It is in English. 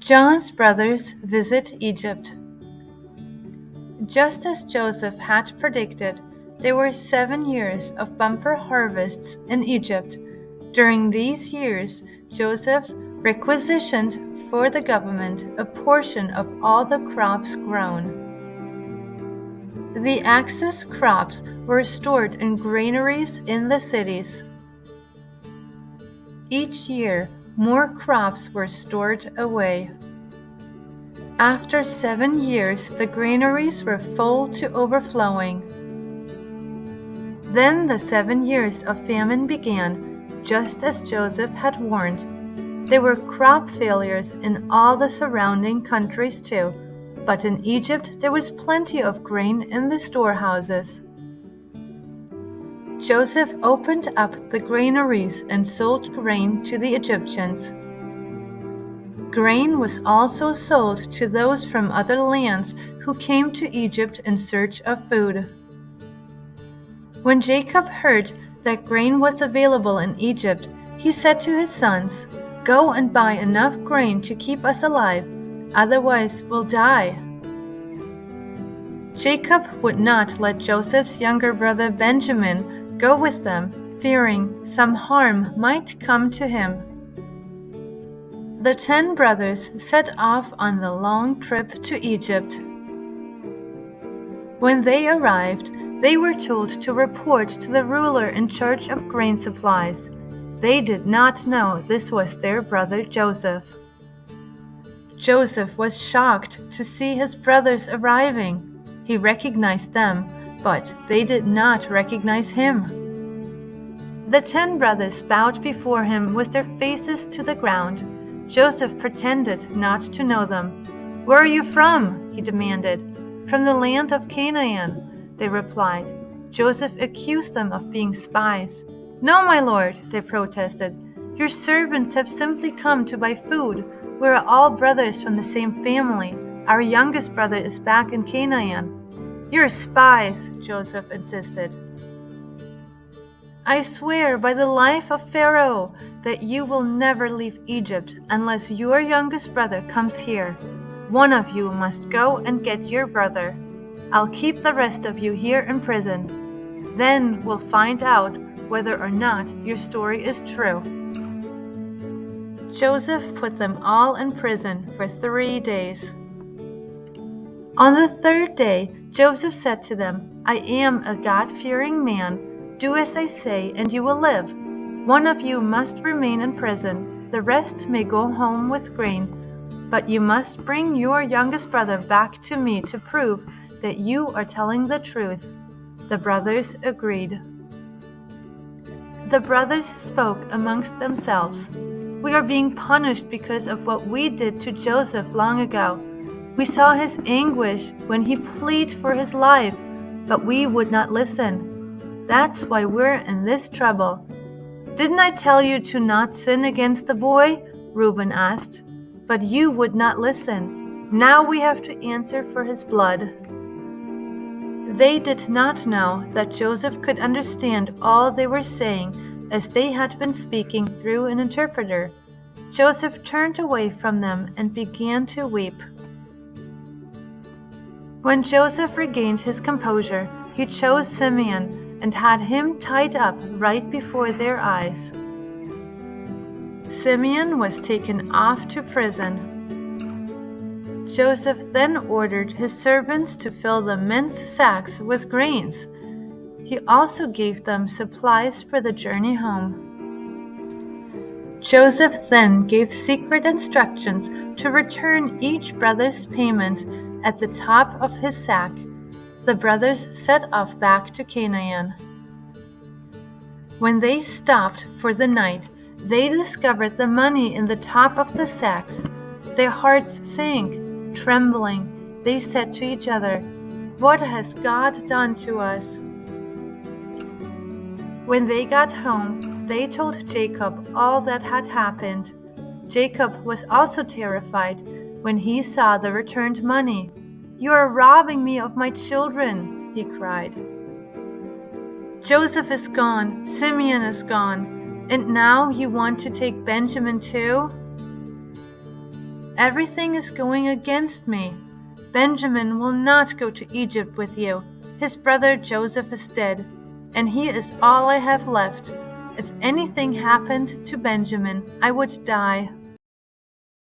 John's brothers visit Egypt. Just as Joseph had predicted, there were 7 years of bumper harvests in Egypt. During these years, Joseph requisitioned for the government a portion of all the crops grown. The excess crops were stored in granaries in the cities. Each year, more crops were stored away. After 7 years, the granaries were full to overflowing. Then the 7 years of famine began, just as Joseph had warned. There were crop failures in all the surrounding countries too, but in Egypt there was plenty of grain in the storehouses. Joseph opened up the granaries and sold grain to the Egyptians. Grain was also sold to those from other lands who came to Egypt in search of food. When Jacob heard that grain was available in Egypt, he said to his sons, "Go and buy enough grain to keep us alive, otherwise we'll die." Jacob would not let Joseph's younger brother Benjamin go with them, fearing some harm might come to him. The 10 brothers set off on the long trip to Egypt. When they arrived, they were told to report to the ruler in charge of grain supplies. They did not know this was their brother Joseph. Joseph was shocked to see his brothers arriving. He recognized them, but they did not recognize him. The 10 brothers bowed before him with their faces to the ground. Joseph pretended not to know them. "Where are you from?" he demanded. "From the land of Canaan," they replied. Joseph accused them of being spies. "No, my lord," they protested. "Your servants have simply come to buy food. We are all brothers from the same family. Our youngest brother is back in Canaan." "You're spies," Joseph insisted. "I swear by the life of Pharaoh that you will never leave Egypt unless your youngest brother comes here. One of you must go and get your brother. I'll keep the rest of you here in prison. Then we'll find out whether or not your story is true." Joseph put them all in prison for 3 days. On the 3rd day, Joseph said to them, "I am a God-fearing man. Do as I say, and you will live. One of you must remain in prison. The rest may go home with grain. But you must bring your youngest brother back to me to prove that you are telling the truth." The brothers agreed. The brothers spoke amongst themselves. "We are being punished because of what we did to Joseph long ago. We saw his anguish when he pleaded for his life, but we would not listen. That's why we're in this trouble." "Didn't I tell you to not sin against the boy?" Reuben asked. "But you would not listen. Now we have to answer for his blood." They did not know that Joseph could understand all they were saying, as they had been speaking through an interpreter. Joseph turned away from them and began to weep. When Joseph regained his composure, he chose Simeon and had him tied up right before their eyes. Simeon was taken off to prison. Joseph then ordered his servants to fill the men's sacks with grains. He also gave them supplies for the journey home. Joseph then gave secret instructions to return each brother's payment at the top of his sack. The brothers set off back to Canaan. When they stopped for the night, they discovered the money in the top of the sacks. Their hearts sank. Trembling, they said to each other, "What has God done to us?" When they got home, they told Jacob all that had happened. Jacob was also terrified when he saw the returned money. "You are robbing me of my children," he cried. "Joseph is gone, Simeon is gone, and now you want to take Benjamin too?" Everything is going against me. Benjamin will not go to Egypt with you. His brother Joseph is dead, and he is all I have left. If anything happened to Benjamin, I would die."